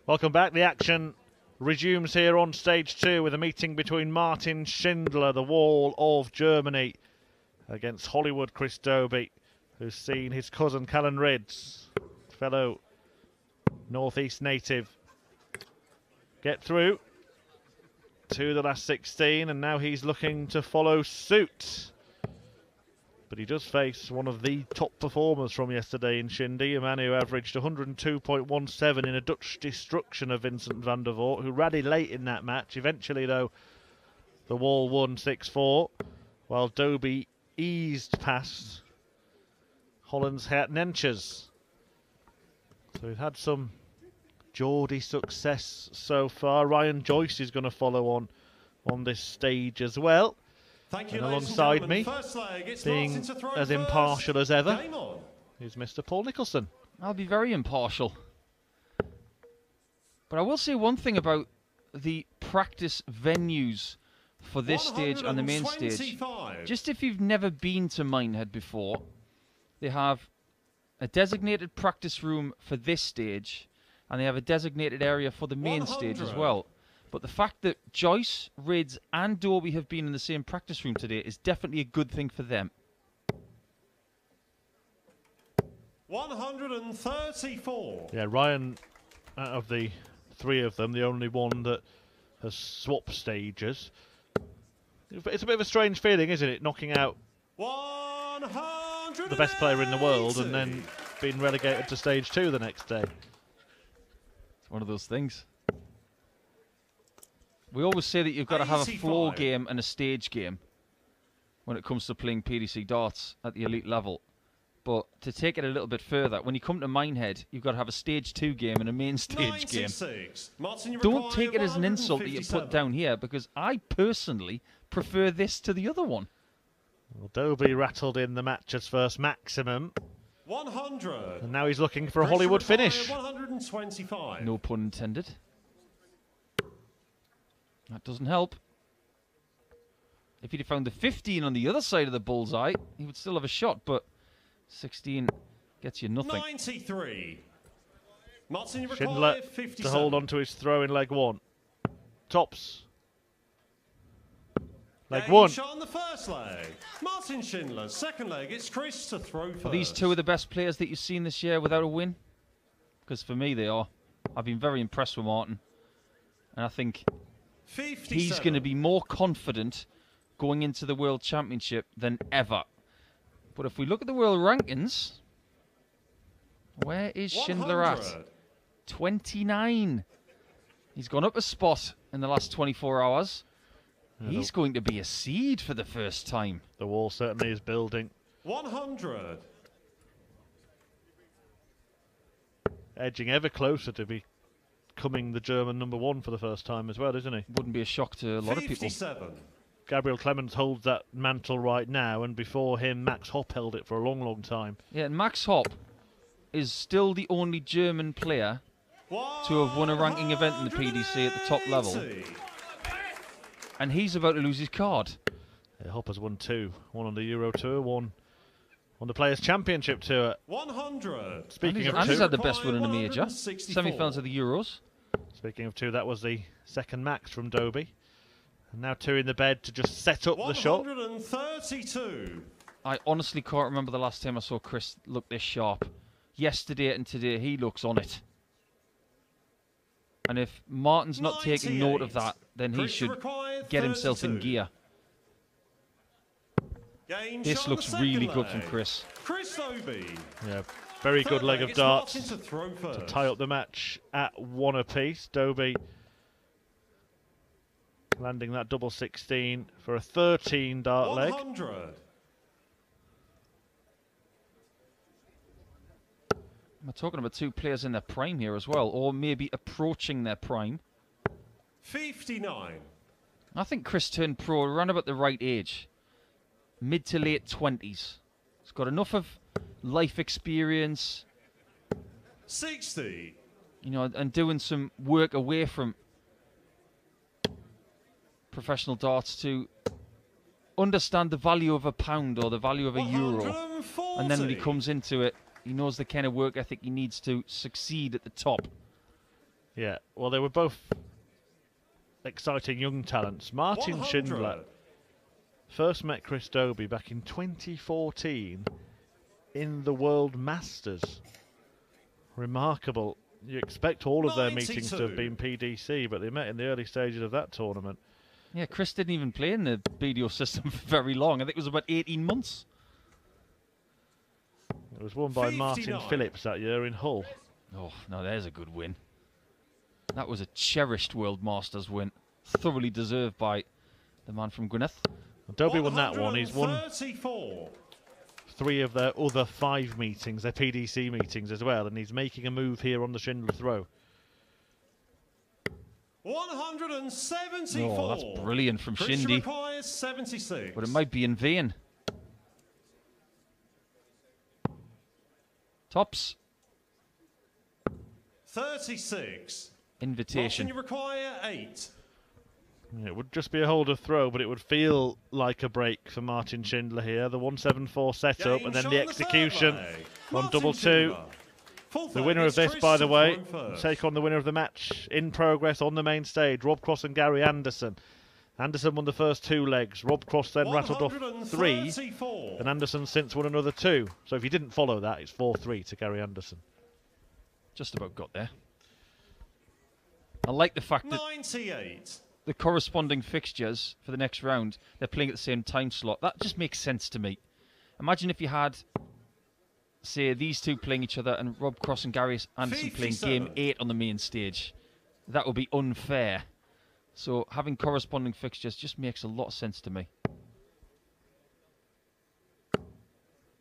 Welcome back. The action resumes here on stage 2 with a meeting between Martin Schindler, the wall of Germany, against Hollywood Chris Dobey, who's seen his cousin Callan Rids, fellow Northeast native, get through to the last 16, and now he's looking to follow suit. But he does face one of the top performers from yesterday in Shindy, a man who averaged 102.17 in a Dutch destruction of Vincent van der Voort, who rallied late in that match. Eventually, though, the wall won 6-4, while Dobey eased past Holland's Gert Nenches. So we've had some Geordie success so far. Ryan Joyce is going to follow on this stage as well. Thank you, and alongside me, being as impartial as ever, is Mr. Paul Nicholson. I'll be very impartial. But I will say one thing about the practice venues for this stage and the main stage. Just if you've never been to Minehead before, they have a designated practice room for this stage, and they have a designated area for the main stage as well. But the fact that Joyce, Rids and Dobey have been in the same practice room today is definitely a good thing for them. 134. Yeah, Ryan, out of the three of them, the only one that has swapped stages. It's a bit of a strange feeling, isn't it? Knocking out the best player in the world and then being relegated to stage 2 the next day. It's one of those things. We always say that you've got to have a floor game and a stage game when it comes to playing PDC darts at the elite level. But to take it a little bit further, when you come to Minehead, you've got to have a stage 2 game and a main stage game. Don't take it as an insult that you put down here, because I personally prefer this to the other one. Well, Dobey rattled in the match's first maximum. 100. And now he's looking for a Hollywood finish. 125. No pun intended. That doesn't help. If he'd have found the 15 on the other side of the bullseye, he would still have a shot, but 16 gets you nothing. 93. Martin, Schindler to hold on to his throw in leg 1. Tops. Leg 1. Shot on the first leg. Martin Schindler, second leg. It's Chris to throw first. Are these two of the best players that you've seen this year without a win? Because for me, they are. I've been very impressed with Martin. And I think 57. He's going to be more confident going into the World Championship than ever. But if we look at the world rankings, where is Schindler 100. at? 29. He's gone up a spot in the last 24 hours. He's going to be a seed for the first time. The wall certainly is building. 100. Edging ever closer to becoming the German #1 for the first time as well, isn't he? Wouldn't be a shock to a lot of people. 57. Gabriel Clemens holds that mantle right now, and before him, Max Hopp held it for a long, long time. Yeah, and Max Hopp is still the only German player to have won a ranking event in the PDC at the top level. And he's about to lose his card. Yeah, Hopp has won 2. One on the Euro Tour, one on the Players' Championship Tour. 100. Speaking of 2, he's had the best one in a major. Semi-finals of the Euros. Speaking of 2, that was the second max from Dobey. And now 2 in the bed to just set up the shot. 132. I honestly can't remember the last time I saw Chris look this sharp. Yesterday and today, he looks on it. And if Martin's not taking note of that, then he should get himself in gear. This looks really good from Chris. Chris Dobey. Yeah, very good leg of darts to tie up the match at 1 apiece. Dobey landing that double 16 for a 13 dart leg. 100. We're talking about two players in their prime here as well, or maybe approaching their prime. 59. I think Chris turned pro around about the right age. Mid to late 20s. He's got enough of life experience. 60. You know, and doing some work away from professional darts to understand the value of a pound or the value of a euro. And then when he comes into it, he knows the kind of work ethic he needs to succeed at the top. Yeah, well, they were both exciting young talents. Martin 100. Schindler first met Chris Dobey back in 2014 in the World Masters. Remarkable. You expect all of their meetings to have been PDC, but they met in the early stages of that tournament. Yeah, Chris didn't even play in the video system for very long. I think it was about 18 months. It was won by 59. Martin Phillips that year in Hull. Oh, no, there's a good win. That was a cherished World Masters win. Thoroughly deserved by the man from Gwynedd. Dobey won that one. He's won 34. 3 of their other 5 meetings, their PDC meetings as well, and he's making a move here on the Schindler throw. 174. Oh, that's brilliant from Chris Shindy. requires 76. But it might be in vain. Tops. 36. Invitation. Martin, you require 8. It would just be a holder throw, but it would feel like a break for Martin Schindler here. The 174 setup and then the execution on double 2. The winner of this, by the way, take on the winner of the match in progress on the main stage, Rob Cross and Gary Anderson. Anderson won the first 2 legs. Rob Cross then rattled off 3, and Anderson since won another 2. So if you didn't follow that, it's 4-3 to Gary Anderson. Just about got there. I like the fact that 98. the corresponding fixtures for the next round, they're playing at the same time slot. That just makes sense to me. Imagine if you had, say, these two playing each other and Rob Cross and Gary Anderson 57. playing game 8 on the main stage. That would be unfair. So having corresponding fixtures just makes a lot of sense to me.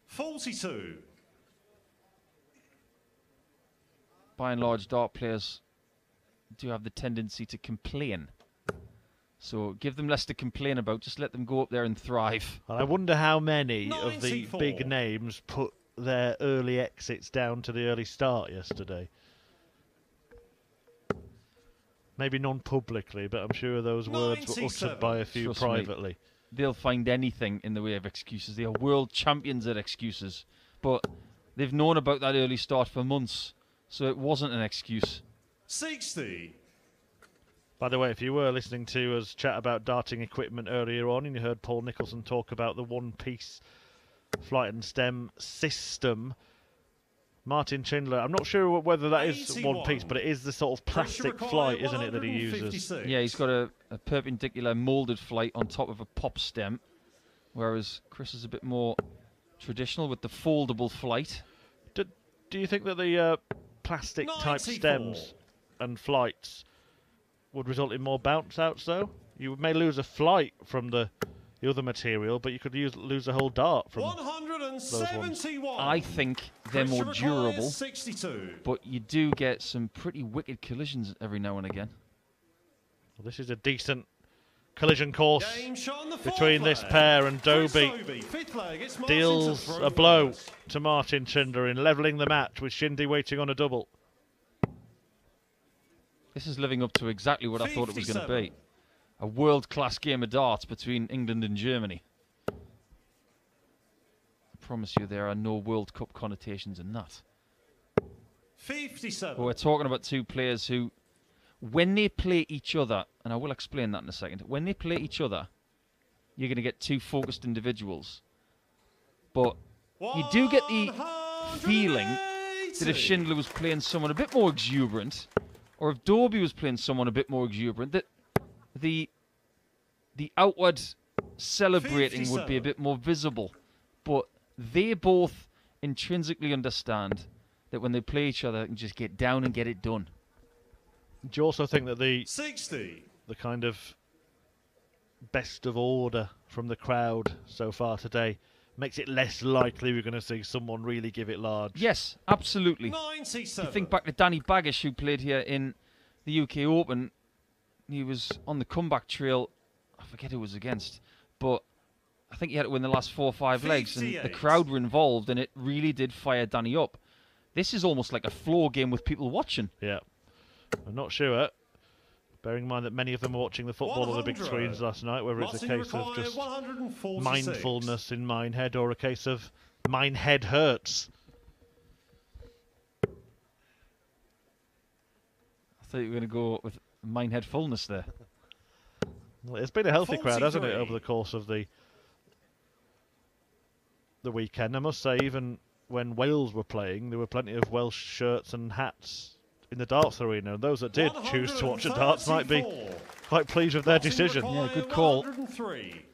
42. By and large, dart players do have the tendency to complain. So give them less to complain about. Just let them go up there and thrive. I wonder how many of the 94. big names put their early exits down to the early start yesterday. Maybe non-publicly, but I'm sure those words were uttered by a few Trust me. privately. They'll find anything in the way of excuses. They are world champions at excuses. But they've known about that early start for months. So it wasn't an excuse. 60. By the way, if you were listening to us chat about darting equipment earlier on and you heard Paul Nicholson talk about the one-piece flight and stem system, Martin Schindler, I'm not sure whether that is 81. one piece, but it is the sort of plastic flight, isn't it, that he uses? 156. Yeah, he's got a perpendicular moulded flight on top of a pop stem, whereas Chris is a bit more traditional with the foldable flight. Do you think that the plastic-type 94. stems and flights would result in more bounce-outs, though? You may lose a flight from the other material, but you could lose a whole dart from 171. I think they're more Chris durable, requires 62. but you do get some pretty wicked collisions every now and again. Well, this is a decent collision course Game shot on the between fourth this leg. pair, and Chris Dobey fifth leg, it's Martin to deals throw a blow first. to Martin Schindler in levelling the match, with Shindy waiting on a double. This is living up to exactly what I thought it was going to 57. be. A world-class game of darts between England and Germany. I promise you there are no World Cup connotations in that. 57. But we're talking about two players who, when they play each other, and I will explain that in a second, when they play each other, you're going to get two focused individuals. But you do get the feeling that if Schindler was playing someone a bit more exuberant, or if Dobey was playing someone a bit more exuberant, that the outward celebrating would be a 57. bit more visible. But they both intrinsically understand that when they play each other, they can just get down and get it done. Do you also think that the 60. kind of best of order from the crowd so far today makes it less likely we're going to see someone really give it large? Yes, absolutely. 97. You think back to Danny Baggish, who played here in the UK Open. He was on the comeback trail. I forget who it was against, but I think he had to win the last 4 or 5 legs, and the 58. crowd were involved, and it really did fire Danny up. This is almost like a floor game with people watching. Yeah. I'm not sure. Bearing in mind that many of them were watching the football on the big 100. screens last night, whether it's a Martin case of requires just 146. mindfulness in Minehead or a case of Minehead hurts. I thought you were going to go with Minehead fullness there. Well, it's been a healthy crowd, hasn't it, 43. over the course of the weekend? I must say, even when Wales were playing, there were plenty of Welsh shirts and hats in the darts arena. And those that did choose to watch the darts might be quite pleased with their decision. Yeah, good call. 103.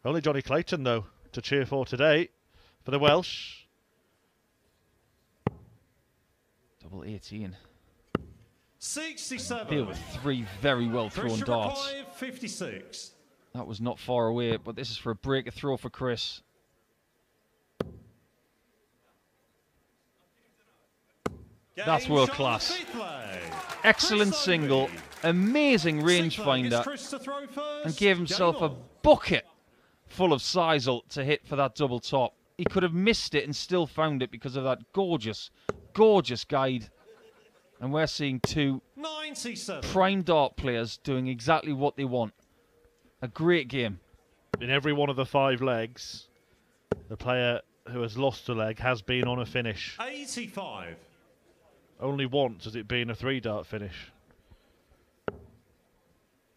Only Johnny Clayton, though, to cheer for today for the Welsh. Double 18. 67. There were 3 very well thrown darts. 56. That was not far away, but this is for a breaker throw for Chris. That's world class. Excellent single, amazing rangefinder, and gave himself a bucket full of sisal to hit for that double top. He could have missed it and still found it because of that gorgeous, gorgeous guide. And we're seeing 2 prime dart players doing exactly what they want. A great game. In every one of the 5 legs, the player who has lost a leg has been on a finish. 85. Only once has it been a 3-dart finish.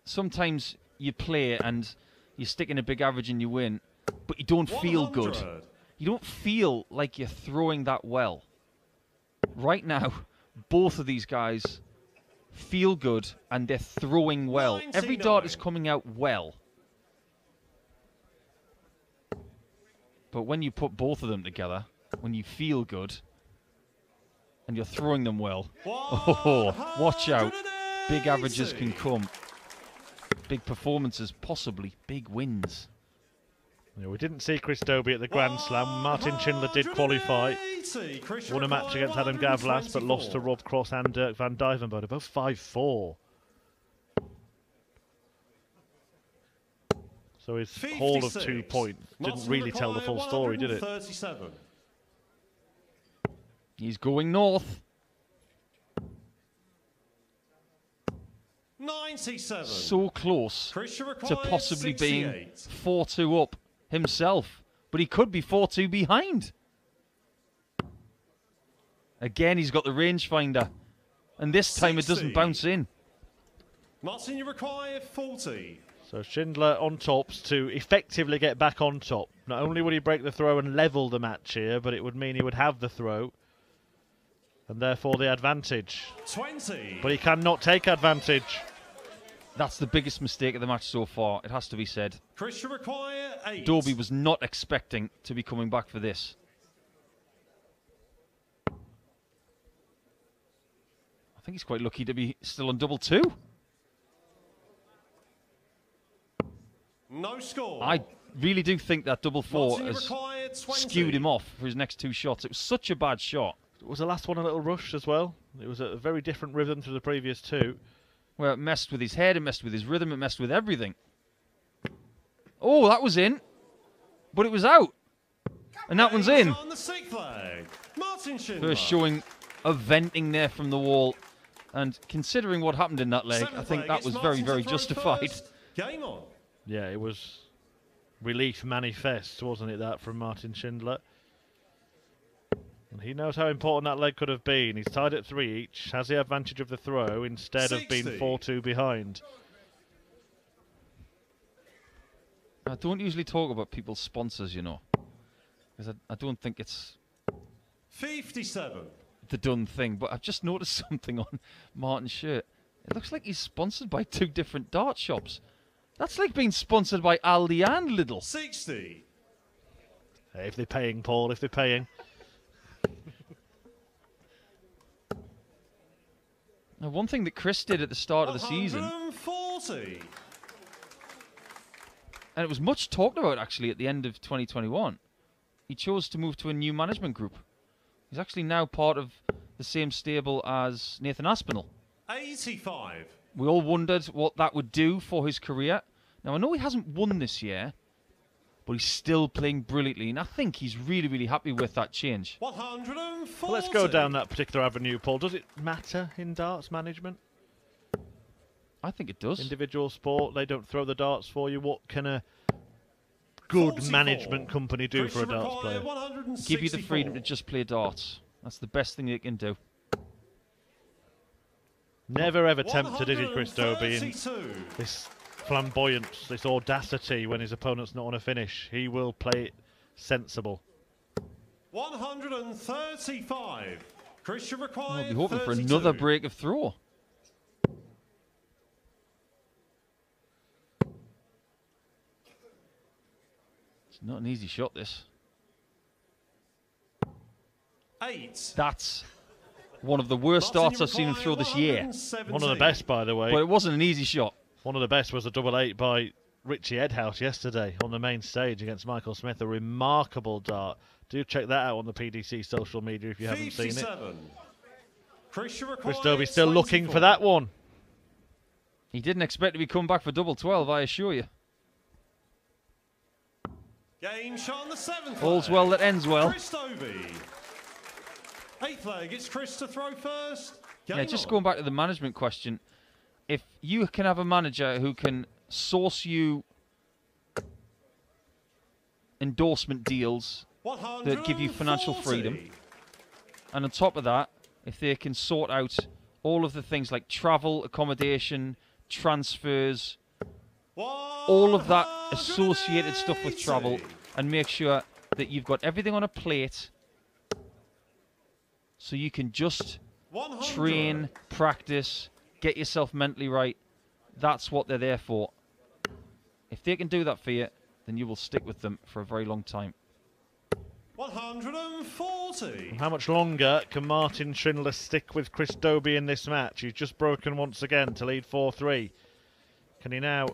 Sometimes you play and you stick in a big average and you win, but you don't feel good. 100. You don't feel like you're throwing that well. Right now, both of these guys feel good and they're throwing well. 99. Every dart is coming out well. But when you put both of them together, when you feel good and you're throwing them well, oh, watch out. Big averages can come. Big performances, possibly big wins. Yeah, we didn't see Chris Dobey at the Grand Slam. Martin Schindler did qualify. Won a match against Adam Gavlas, but lost to Rob Cross and Dirk van Dijvenbode. Both 5-4. So his haul of 2 points didn't really tell the full story, did it? 37. He's going north. 97. So close to possibly being 4-2 up himself. But he could be 4-2 behind. Again, he's got the rangefinder. And this time it doesn't bounce in. Martin, you require 40. So Schindler on tops to effectively get back on top. Not only would he break the throw and level the match here, but it would mean he would have the throw. And therefore the advantage. 20. But he cannot take advantage. That's the biggest mistake of the match so far, it has to be said. Chris, you require 8. Dobey was not expecting to be coming back for this. I think he's quite lucky to be still on double 2. No score. I really do think that double 4 Martin, you has require 20. skewed him off for his next 2 shots. It was such a bad shot. Was the last one a little rushed as well? It was a very different rhythm to the previous 2. Where it messed with his head, it messed with his rhythm, it messed with everything. Oh, that was in. But it was out. And that one's in. On the 6th leg. Martin Schindler. First showing of venting there from the wall. And considering what happened in that leg, I think that was very, very justified. Game on. Yeah, it was relief manifest, wasn't it, that from Martin Schindler? And he knows how important that leg could have been. He's tied at 3 each, has the advantage of the throw instead of being 4-2 behind. I don't usually talk about people's sponsors, you know. Because I don't think it's 57. the done thing. But I've just noticed something on Martin's shirt. It looks like he's sponsored by 2 different dart shops. That's like being sponsored by Aldi and Lidl. 60. Hey, if they're paying, Paul, if they're paying. Now, one thing that Chris did at the start of the season, 140. and it was much talked about actually at the end of 2021, he chose to move to a new management group. He's actually now part of the same stable as Nathan Aspinall. 85. We all wondered what that would do for his career. Now, I know he hasn't won this year, but he's still playing brilliantly, and I think he's really, really happy with that change. 140. Well, let's go down that particular avenue, Paul. Does it matter in darts management? I think it does. Individual sport, they don't throw the darts for you. What can a good 44. management company do for a Christian darts player? McCoy, Give you the freedom to 164. just play darts. That's the best thing they can do. Never ever tempted, is he, Chris Dobey, in this flamboyance, this audacity when his opponent's not on a finish. He will play it sensible. 135. Christian required. I'll be hoping 32. for another break of throw. It's not an easy shot, this. 8. That's one of the worst starts I've seen him throw this year. One of the best, by the way. But it wasn't an easy shot. One of the best was a double 8 by Richie Edhouse yesterday on the main stage against Michael Smith. A remarkable dart. Do check that out on the PDC social media if you haven't seen it. Chris Dobey still looking for that one. He didn't expect to be coming back for double 12, I assure you. Game shot on the 7th. All's well that ends well. Chris Dobey. 8th leg, it's Chris to throw first. Yeah, just going back to the management question. If you can have a manager who can source you endorsement deals that give you financial freedom, and on top of that, if they can sort out all of the things like travel, accommodation, transfers, all of that associated stuff with travel, and make sure that you've got everything on a plate so you can just train, practice, get yourself mentally right. That's what they're there for. If they can do that for you, then you will stick with them for a very long time. 140. How much longer can Martin Schindler stick with Chris Dobey in this match? He's just broken once again to lead 4-3. Can he now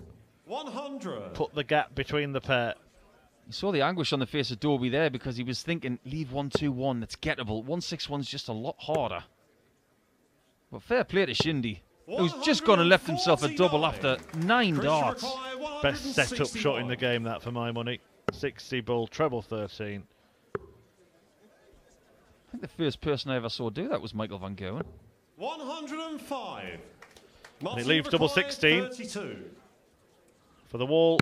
100. Put the gap between the pair? You saw the anguish on the face of Dobey there because he was thinking, leave 1-2-1, that's gettable. 1-6-1's just a lot harder. But fair play to Shindy, who's just gone and left himself a double after 9 darts. Best set-up shot in the game, that, for my money. 60 ball, treble 13. I think the first person I ever saw do that was Michael van Gerwen. 105. And it leaves double 16 for the wall.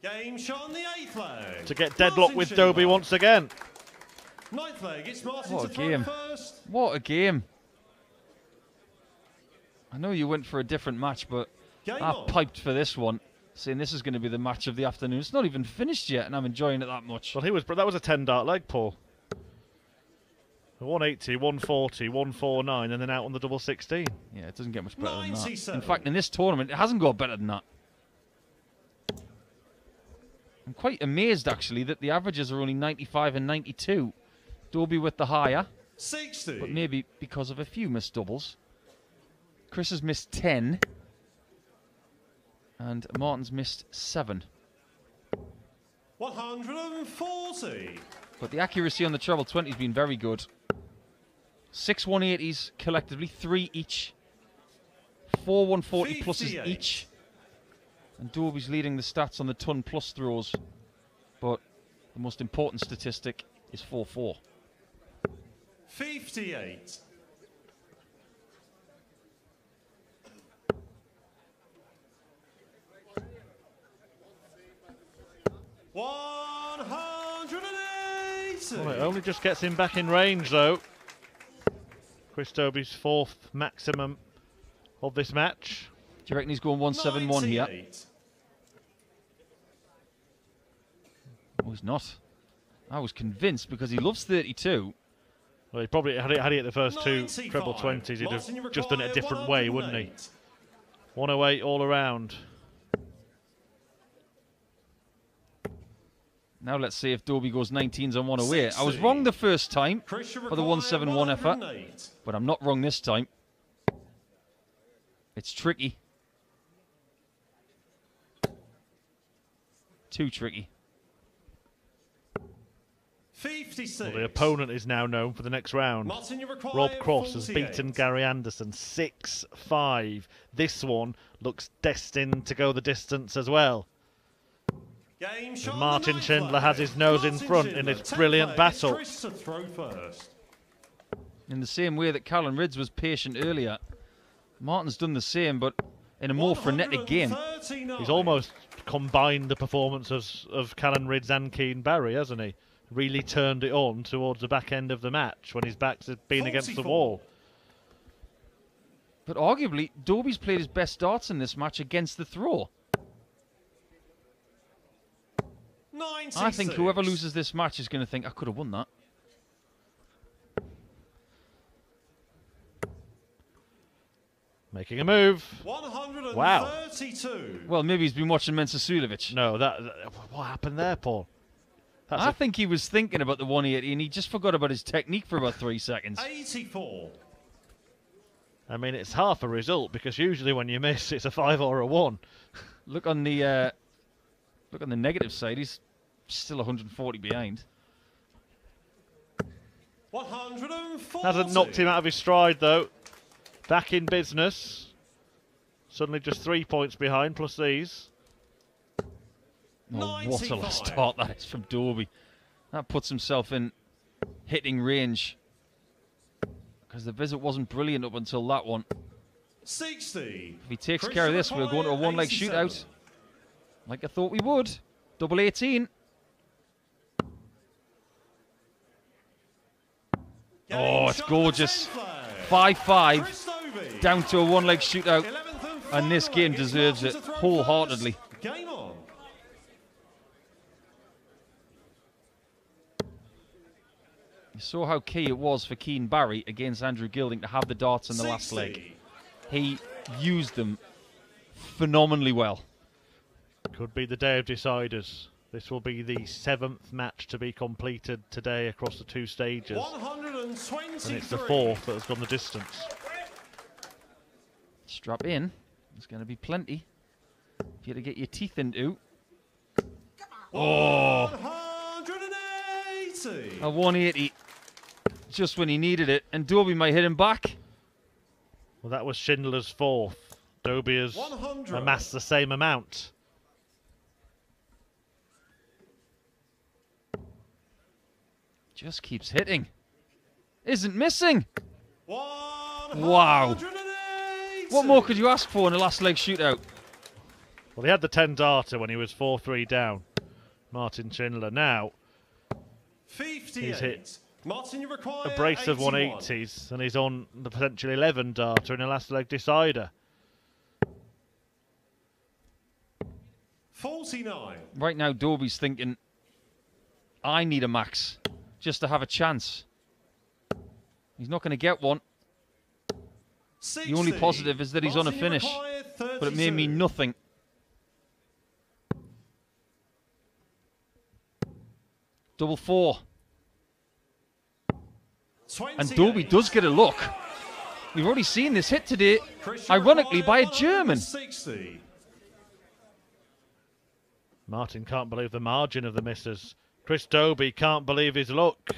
Game shot on the 8th leg. To get deadlocked with Dobey once again. 9th leg, it's Martin What a to throw game. first. What a game. I know you went for a different match, but I piped for this one, saying this is going to be the match of the afternoon. It's not even finished yet, and I'm enjoying it that much. Well, that was a 10-dart leg, Paul. 180, 140, 149, and then out on the double 16. Yeah, it doesn't get much better than that. 97. In fact, in this tournament, it hasn't got better than that. I'm quite amazed, actually, that the averages are only 95 and 92. Dobey with the higher, 60. but maybe because of a few missed doubles. Chris has missed 10, and Martin's missed 7. 140. But the accuracy on the treble 20 has been very good. 6 180s collectively, 3 each. 4 140 pluses each. And Dobey's leading the stats on the ton plus throws. But the most important statistic is 4-4. 58. Well, it only just gets him back in range, though. Chris Dobey's 4th maximum of this match. Do you reckon he's going 171 here? Oh, he's not. I was convinced because he loves 32. Well, he probably had he at the first 2 treble 20s, he'd have just done it a different way, wouldn't he? 108 all around. Now let's see if Dobey goes 19s on 108. I was wrong the first time for the 171 effort, but I'm not wrong this time. It's tricky. Too tricky. 56. Well, the opponent is now known for the next round. Rob Cross has beaten Gary Anderson 6-5. This one looks destined to go the distance as well. And Martin Schindler has his nose in front in this brilliant battle. In the same way that Callan Ridds was patient earlier, Martin's done the same, but in a more frenetic game. He's almost combined the performances of Callan Ridds and Keane Barry, hasn't he? Really turned it on towards the back end of the match when his back's been against the wall. But arguably, Dobey's played his best darts in this match against the throw. 96. I think whoever loses this match is going to think, I could have won that. Making a move. 132. Wow. Well, maybe he's been watching Mensa Sulevic. No, what happened there, Paul? I think he was thinking about the 180 and he just forgot about his technique for about 3 seconds. 84. I mean, it's half a result because usually when you miss, it's a 5 or a 1. Look on the negative side. He's still 140 behind. 140. Hasn't knocked him out of his stride though. Back in business. Suddenly just 3 points behind plus these. Oh, what a last start that is from Dobey. That puts himself in hitting range. Because the visit wasn't brilliant up until that one. 60. If he takes care of this, we'll go into a one-leg shootout. Like I thought we would. Double 18. Oh, it's gorgeous. 5-5. Down to a one-leg shootout. And this game deserves it wholeheartedly. Game on. You saw how key it was for Keane Barry against Andrew Gilding to have the darts in the last leg. He used them phenomenally well. Could be the day of deciders. This will be the 7th match to be completed today across the 2 stages. 123. And it's the 4th that has gone the distance. Strap in. There's going to be plenty for you to get your teeth into. Oh! 180. A 180. Just when he needed it. And Dobey might hit him back. Well, that was Schindler's 4th. Dobey has amassed the same amount. Just keeps hitting. Isn't missing. 180. Wow. What more could you ask for in a last leg shootout? Well, he had the 10 darter when he was 4-3 down. Martin Schindler. Now, 58. he's hit Martin, you require a brace of 81. 180s, and he's on the potential 11 darter in a last leg decider. 49. Right now, Dobey's thinking, I need a max just to have a chance. He's not going to get one. 60. The only positive is that he's on a Martin, you finish, require but it may 32. mean nothing. Double 4. And 28. Dobey does get a look. We've already seen this hit today, Christian ironically, by a require German. 60. Martin can't believe the margin of the misses. Chris Dobey can't believe his luck.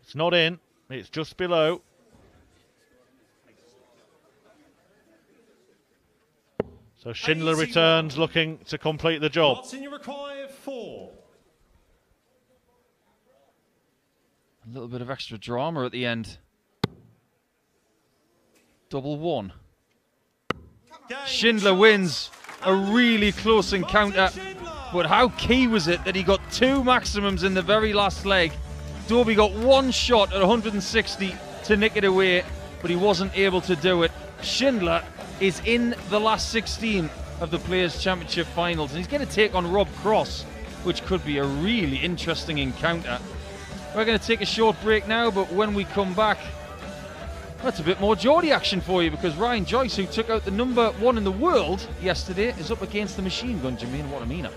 It's not in. It's just below. So Schindler 81. returns looking to complete the job. Martin, you require 4. A little bit of extra drama at the end. Double 1. Schindler wins a really close encounter. But how key was it that he got 2 maximums in the very last leg? Dobey got 1 shot at 160 to nick it away, but he wasn't able to do it. Schindler is in the last 16 of the Players' Championship finals, and he's going to take on Rob Cross, which could be a really interesting encounter. We're going to take a short break now, but when we come back, that's a bit more Geordie action for you, because Ryan Joyce, who took out the #1 in the world yesterday, is up against the machine gun Jermaine Watamina.